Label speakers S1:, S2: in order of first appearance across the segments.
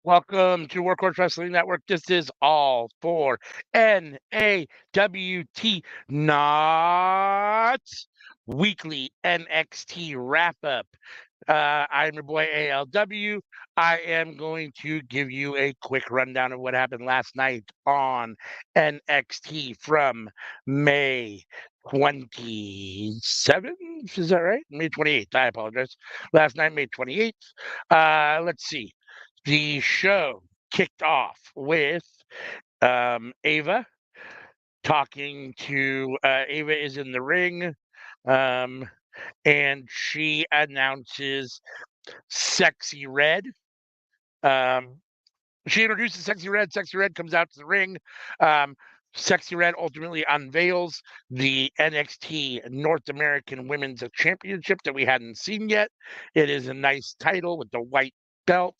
S1: Welcome to Workhorse Wrestling Network. This is all for NAWT, not weekly NXT wrap up. I'm your boy ALW. I am going to give you a quick rundown of what happened last night on NXT from May 27th. Is that right? May 28th. I apologize. Last night, May 28th. Let's see. The show kicked off with Ava talking to Ava is in the ring, um, and she announces Sexy Red. She introduces Sexy Red. Sexy Red comes out to the ring. Um, Sexy Red ultimately unveils the NXT North American Women's Championship that we hadn't seen yet. It is a nice title with the white belt.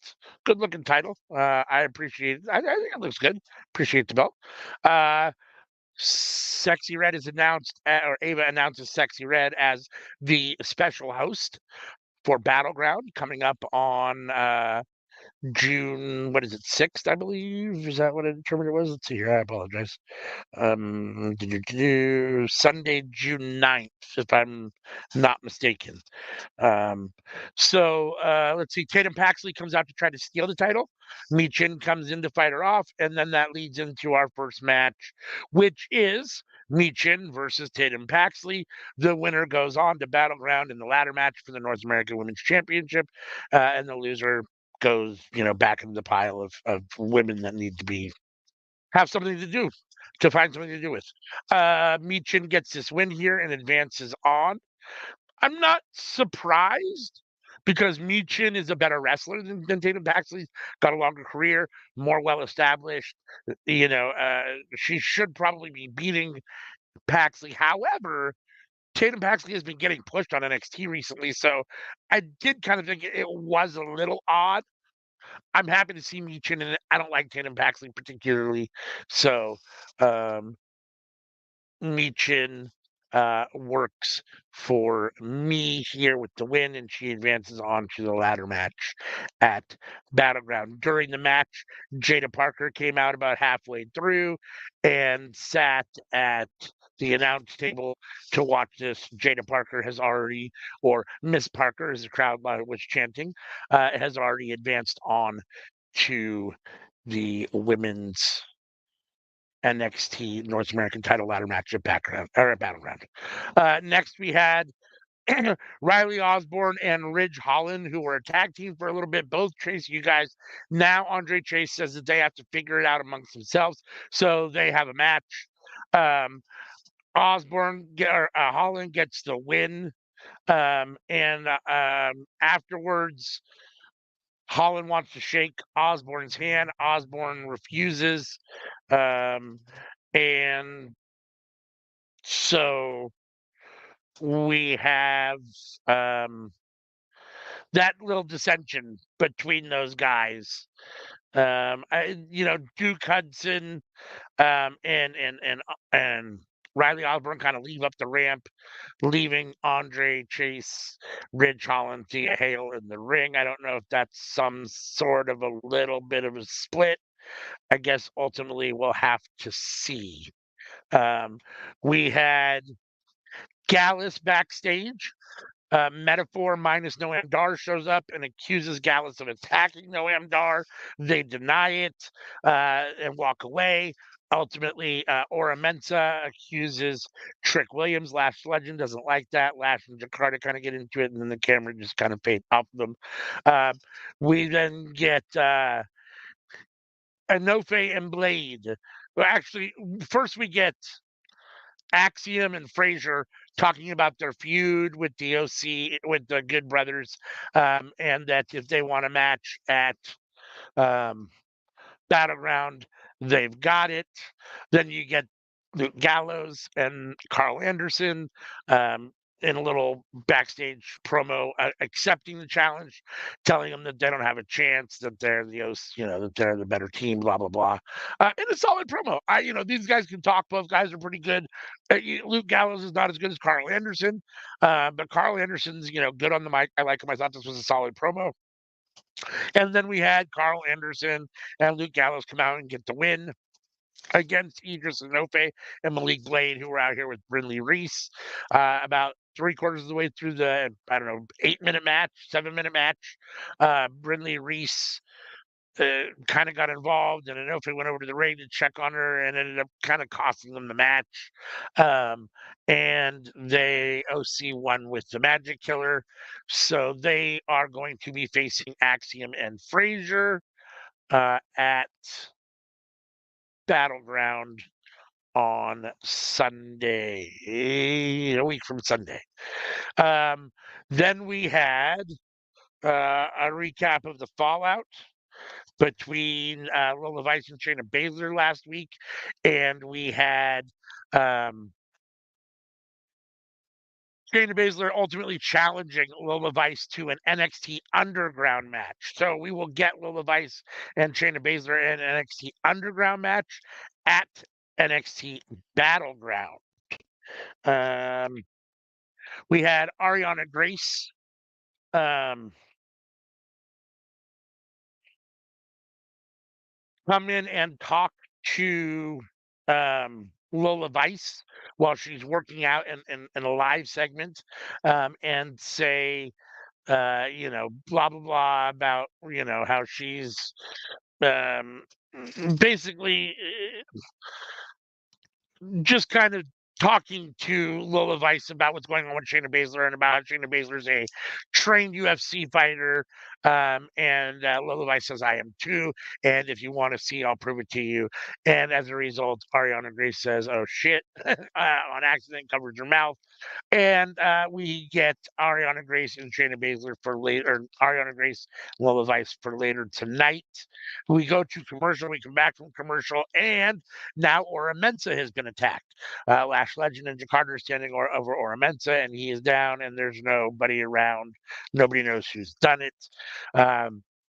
S1: Good looking title. I appreciate it. I think it looks good. Appreciate the belt. Sexy Red is announced, or Ava announces Sexy Red as the special host for Battleground coming up on June, what is it, 6th, I believe? Is that what I determined it was? Let's see here. I apologize. Sunday, June 9th, if I'm not mistaken. Let's see. Tatum Paxley comes out to try to steal the title. Michin comes in to fight her off, and then that leads into our first match, which is Michin versus Tatum Paxley. The winner goes on to Battleground in the ladder match for the North American Women's Championship, and the loser goes, back into the pile of women that need to have something to do, to find something to do with. Michin gets this win here and advances on. I'm not surprised because Michin is a better wrestler than Tatum Paxley. Got a longer career, more well established. She should probably be beating Paxley. However, Tatum Paxley has been getting pushed on NXT recently, so I did kind of think it was a little odd. I'm happy to see Michin, and I don't like Tatum Paxley particularly. So Michin works for me here with the win, and she advances on to the ladder match at Battleground. During the match, Jada Parker came out about halfway through and sat at the announce table to watch this. Jada Parker has already, or Miss Parker, as the crowd was chanting, has already advanced on to the women's NXT North American title ladder match at Battleground. Next, we had Riley Osborne and Ridge Holland, who were a tag team for a little bit, both chasing you guys. Now, Andre Chase says that they have to figure it out amongst themselves, so they have a match. Holland gets the win, and afterwards, Holland wants to shake Osborne's hand. Osborne refuses. And so we have that little dissension between those guys. Duke Hudson and Riley Osborne kind of leave up the ramp, leaving Andre Chase, Ridge Holland, Thea Hale in the ring. I don't know if that's some sort of a little bit of a split. I guess ultimately we'll have to see. We had Gallus backstage. Metaphor minus Noam Dar shows up and accuses Gallus of attacking Noam Dar. They deny it and walk away. Ultimately, Ora Mensa accuses Trick Williams. Lash Legend doesn't like that. Lash and Jakarta kind of get into it, and then the camera just kind of fades off them. We then get Enofe and Blade. Well, actually, first we get Axiom and Frazier talking about their feud with the OC, with the Good Brothers, and that if they want a match at Battleground, they've got it. Then you get Luke Gallows and Carl Anderson in a little backstage promo, accepting the challenge, telling them that they don't have a chance, that they're that they're the better team, blah blah blah. In a solid promo. These guys can talk. Both guys are pretty good. Luke Gallows is not as good as Carl Anderson, but Carl Anderson's good on the mic. I like him. I thought this was a solid promo. And then we had Carl Anderson and Luke Gallows come out and get the win against Idris Enofe and Malik Blade, who were out here with Brindley Reese. About three-quarters of the way through the, I don't know, 8-minute match, 7-minute match, Brindley Reese kind of got involved, and Enofe went over to the ring to check on her and ended up kind of costing them the match. And they OC won with the Magic Killer. So they are going to be facing Axiom and Frazier at Battleground on Sunday, a week from Sunday. Then we had a recap of the fallout between Lola Vice and Shayna Baszler last week, and we had Shayna Baszler ultimately challenging Lola Vice to an NXT Underground match. So we will get Lola Vice and Shayna Baszler in an NXT Underground match at NXT Battleground. We had Ariana Grace come in and talk to Lola Vice while she's working out in a live segment, and say, blah, blah, blah about, how she's um, basically just kind of talking to Lola Vice about what's going on with Shayna Baszler and about how Shayna Baszler's a trained UFC fighter. And Lola Vice says, I am too. And if you want to see, I'll prove it to you. And as a result, Ariana Grace says, oh shit, on accident, covers her mouth. And we get Ariana Grace and Shayna Baszler for later, Ariana Grace, Lola Vice for later tonight. We go to commercial, we come back from commercial, and now Ora Mensa has been attacked. Lash Legend and Jakarta are standing over Ora Mensa, and he is down, and there's nobody around. Nobody knows who's done it.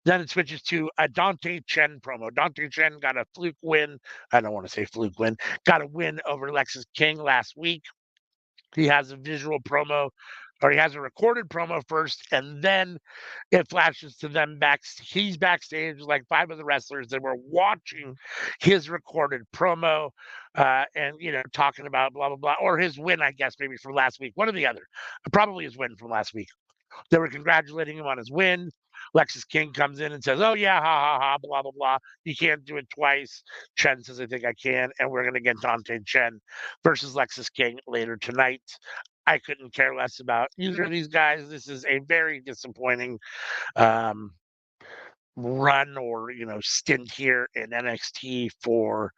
S1: Then it switches to a Dante Chen promo. Dante Chen got a fluke win. I don't want to say fluke win. Got a win over Lexis King last week. He has a visual promo, or he has a recorded promo first, and then it flashes to them back. He's backstage with like 5 of the wrestlers that were watching his recorded promo, and talking about blah blah blah, or his win, I guess, maybe from last week, one or the other, probably his win from last week. They were congratulating him on his win. Lexis King comes in and says, oh, yeah, ha, ha, ha, blah, blah, blah. You can't do it twice. Chen says, I think I can. And we're going to get Dante Chen versus Lexis King later tonight. I couldn't care less about either of these guys. This is a very disappointing run or stint here in NXT for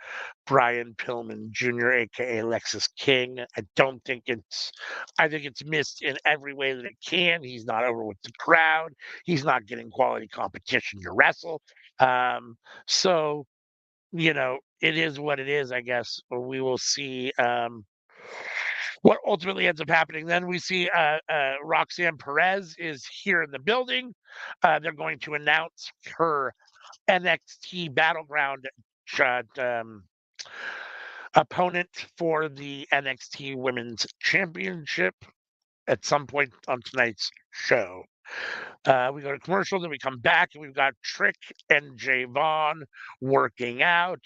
S1: Brian Pillman Jr., aka Lexis King. I think it's missed in every way that it can. He's not over with the crowd. He's not getting quality competition to wrestle. So it is what it is, I guess. We will see what ultimately ends up happening. Then we see Roxanne Perez is here in the building. They're going to announce her NXT Battleground opponent for the NXT Women's Championship at some point on tonight's show. We go to commercial, then we come back, and we've got Trick and Javon working out.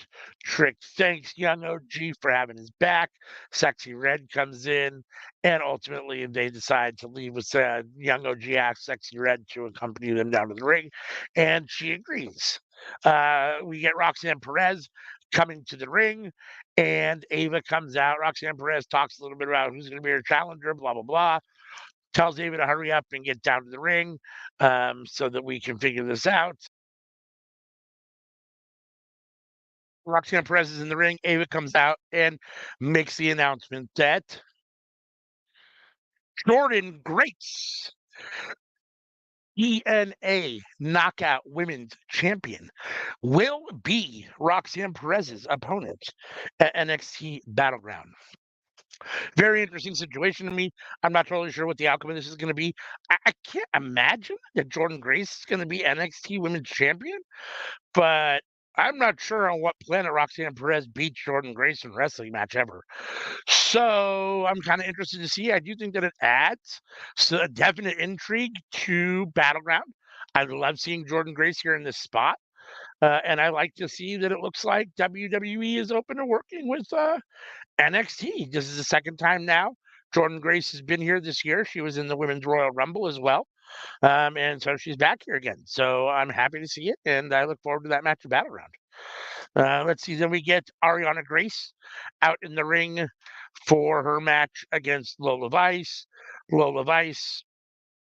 S1: Trick thanks Young OG for having his back. Sexy Red comes in, and ultimately they decide to leave with Young OG asks Sexy Red to accompany them down to the ring, and she agrees. We get Roxanne Perez coming to the ring, and Ava comes out. Roxanne Perez talks a little bit about who's going to be her challenger, blah, blah, blah. Tells Ava to hurry up and get down to the ring so that we can figure this out. Roxanne Perez is in the ring. Ava comes out and makes the announcement that Jordan Grace, ENA Knockout Women's Champion, will be Roxanne Perez's opponent at NXT Battleground. Very interesting situation to me. I'm not totally sure what the outcome of this is going to be. I can't imagine that Jordan Grace is going to be NXT Women's Champion, but I'm not sure on what planet Roxanne Perez beat Jordan Grace in a wrestling match ever. So I'm kind of interested to see. I do think that it adds a definite intrigue to Battleground. I love seeing Jordan Grace here in this spot. And I like to see that it looks like WWE is open to working with NXT. This is the second time now. Jordan Grace has been here this year. She was in the Women's Royal Rumble as well. And so she's back here again. So I'm happy to see it. And I look forward to that match of Battleground. Let's see. Then we get Ariana Grace out in the ring for her match against Lola Vice. Lola Vice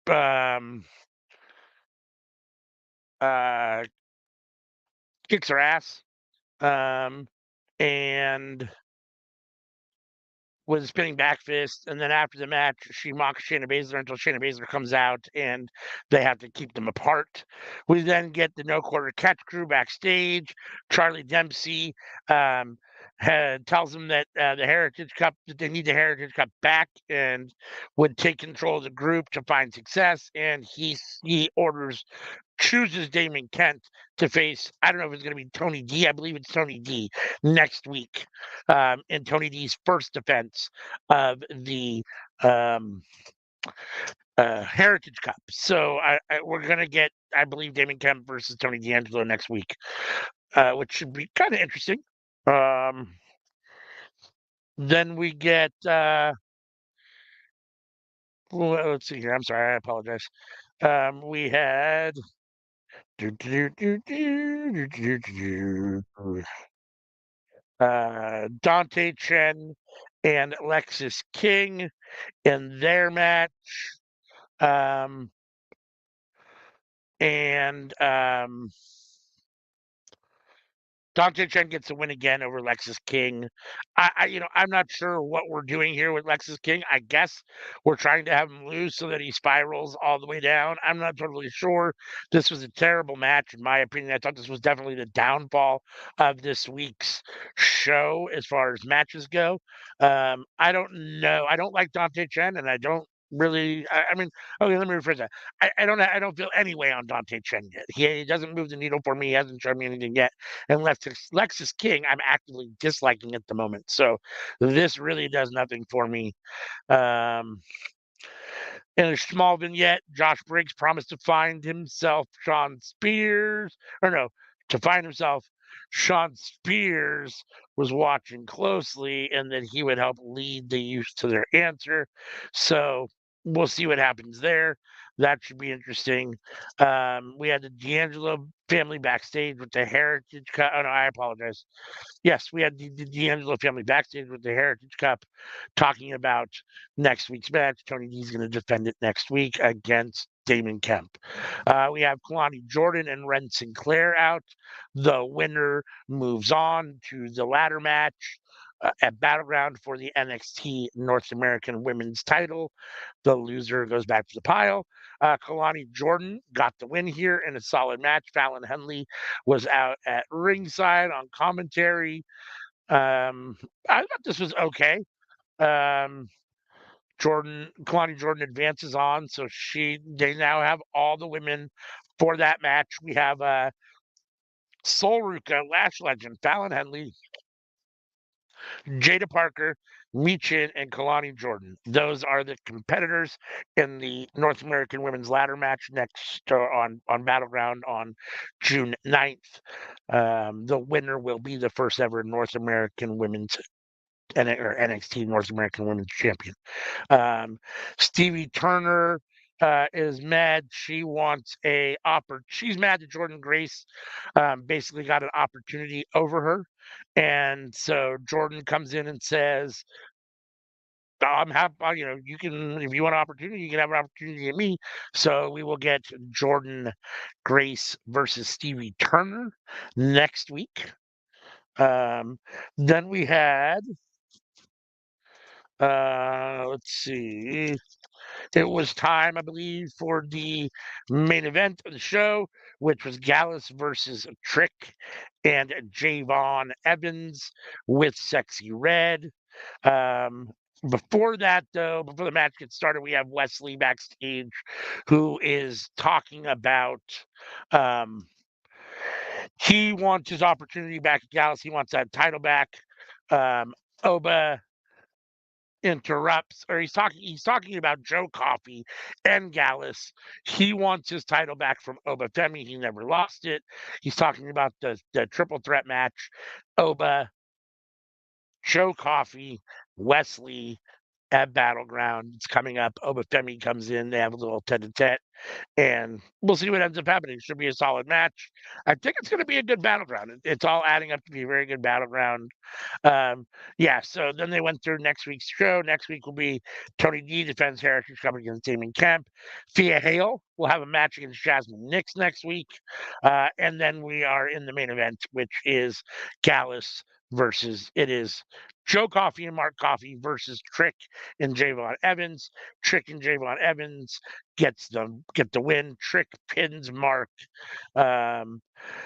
S1: um, uh, kicks her ass. And with a spinning back fist, and then after the match, she mocks Shayna Baszler until Shayna Baszler comes out, and they have to keep them apart. We then get the No Quarter Catch crew backstage. Charlie Dempsey tells them that the Heritage Cup, that they need the Heritage Cup back, and would take control of the group to find success. And he chooses Damon Kent to face, I don't know if it's going to be Tony D. I believe it's Tony D next week in Tony D's first defense of the um, Heritage Cup. So we're going to get, I believe, Damon Kent versus Tony D'Angelo next week, which should be kind of interesting. Then we get, let's see here. I'm sorry. I apologize. We had Dante Chen and Alexis King in their match. Um, and Dante Chen gets a win again over Lexus King. I'm not sure what we're doing here with Lexus King. I guess we're trying to have him lose so that he spirals all the way down. I'm not totally sure. This was a terrible match, in my opinion. I thought this was definitely the downfall of this week's show as far as matches go. I don't know. I don't like Dante Chen, and I don't really. I mean, okay, let me rephrase that. I don't feel any way on Dante Chen yet. He doesn't move the needle for me. He hasn't shown me anything yet. And Lexus King, I'm actively disliking at the moment. So this really does nothing for me. Um, in a small vignette, Josh Briggs promised to find himself Sean Spears, or no, to find himself Sean Spears was watching closely and that he would help lead the youth to their answer. So we'll see what happens there. That should be interesting. We had the D'Angelo family backstage with the Heritage Cup. Oh, no, I apologize. Yes, we had the D'Angelo family backstage with the Heritage Cup talking about next week's match. Tony D's going to defend it next week against Damon Kemp. We have Kalani Jordan and Ren Sinclair out. The winner moves on to the ladder match at Battleground for the NXT North American Women's title. The loser goes back to the pile. Kalani Jordan got the win here in a solid match. Fallon Henley was out at ringside on commentary. I thought this was okay. Um, Kalani Jordan advances on, so they now have all the women for that match. We have Sol Ruka, Lash Legend, Fallon Henley, Jada Parker, Michin, and Kalani Jordan. Those are the competitors in the North American Women's Ladder match next on Battleground on June 9th. The winner will be the first ever North American Women's or NXT North American Women's Champion. Stevie Turner is mad. She wants she's mad that Jordan Grace basically got an opportunity over her. And so Jordan comes in and says, I'm happy, you can, if you want an opportunity, you can have an opportunity at me. So we will get Jordan Grace versus Stevie Turner next week. Then we had, let's see. It was time, I believe, for the main event of the show, which was Gallus versus Trick and Javon Evans with Sexy Red. Before that, though, before the match gets started, we have Wesley backstage who is talking about he wants his opportunity back at Gallus. He wants that title back. Oba interrupts, or he's talking about Joe Coffey and Gallus. He wants his title back from Oba Femi. He never lost it. He's talking about the triple threat match. Oba, Joe Coffey, Wesley at Battleground. It's coming up. Oba Femi comes in. They have a little tete-a-tete, and we'll see what ends up happening. It should be a solid match. I think it's going to be a good Battleground. It's all adding up to be a very good Battleground. Um, yeah, so then they went through next week's show. Next week will be Tony D defends Heritage coming against Damien Kemp. Thea Hale will have a match against Jasmine Nix next week. And then we are in the main event, which is Gallus versus it is Joe Coffey and Mark Coffey versus Trick and Javon Evans. Trick and Javon Evans get the win. Trick pins Mark. Um,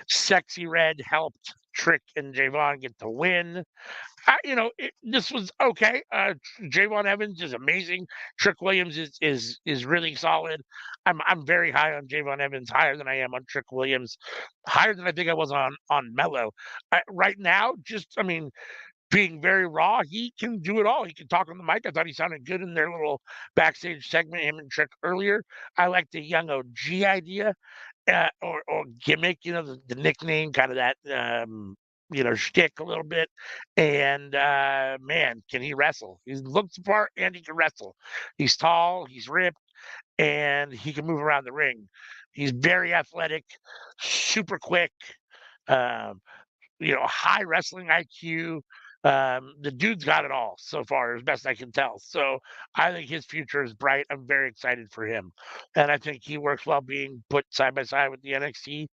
S1: Sexy Red helped Trick and Javon get the win. This was okay. Javon Evans is amazing. Trick Williams is really solid. I'm very high on Javon Evans, higher than I am on Trick Williams, higher than I think I was on Mello. Right now, being very raw, he can do it all. He can talk on the mic. I thought he sounded good in their little backstage segment, him and Trick earlier. I like the young OG idea or gimmick, the nickname, kind of that, shtick a little bit. And man, can he wrestle? He looks the part and he can wrestle. He's tall, he's ripped, and he can move around the ring. He's very athletic, super quick. Um, high wrestling IQ. The dude's got it all so far, as best I can tell. So I think his future is bright. I'm very excited for him, and I think he works well being put side by side with the NXT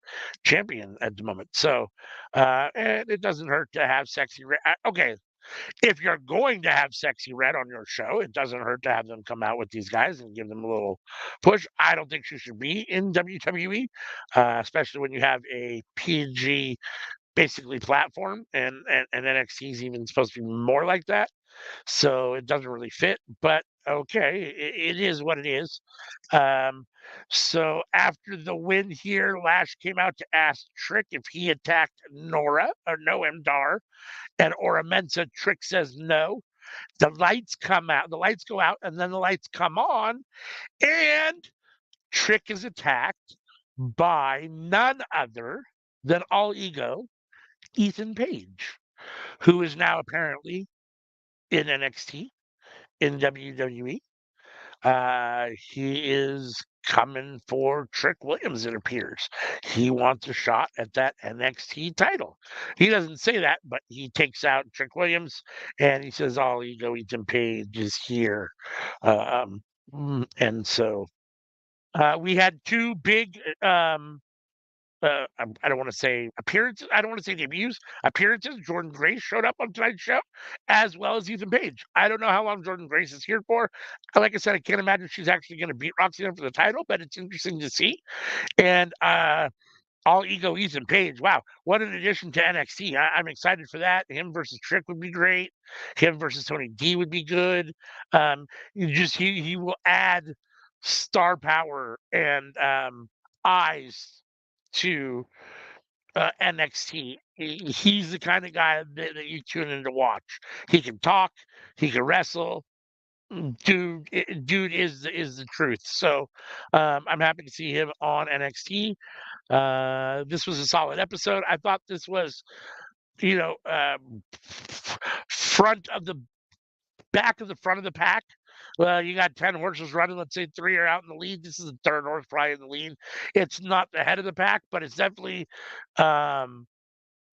S1: champion at the moment. So, and it doesn't hurt to have Sexy Red. Okay, if you're going to have Sexy Red on your show, it doesn't hurt to have them come out with these guys and give them a little push. I don't think she should be in WWE, especially when you have a PG basically platform, and NXT is even supposed to be more like that. So it doesn't really fit, but okay, it is what it is. Um, so after the win here, Lash came out to ask Trick if he attacked Nora or Noam Dar, and Ora Mensa. Trick says no. The lights come out, the lights go out, and then the lights come on, and Trick is attacked by none other than All Ego, Ethan Page, who is now apparently in NXT in WWE. He is coming for Trick Williams, it appears. He wants a shot at that NXT title. He doesn't say that, but he takes out Trick Williams and he says, All Ego Ethan Page is here. And so we had two big I don't want to say appearances. I don't want to say debuts. Appearances. Jordan Grace showed up on tonight's show, as well as Ethan Page. I don't know how long Jordan Grace is here for. Like I said, I can't imagine she's actually going to beat Roxy for the title, but it's interesting to see. And All Ego Ethan Page. Wow, what an addition to NXT. I'm excited for that. Him versus Trick would be great. Him versus Tony D would be good. He will add star power and eyes to NXT. He's the kind of guy that you tune in to watch. He can talk. He can wrestle. Dude is the truth. So I'm happy to see him on NXT. This was a solid episode. I thought this was, front of the back of the front of the pack. Well, you got 10 horses running. Let's say 3 are out in the lead. This is the third horse probably in the lead. It's not the head of the pack, but it's definitely, above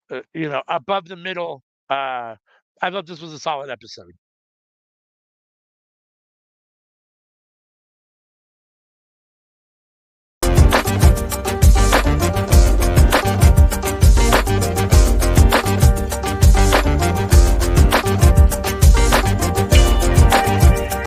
S1: the middle. I thought this was a solid episode.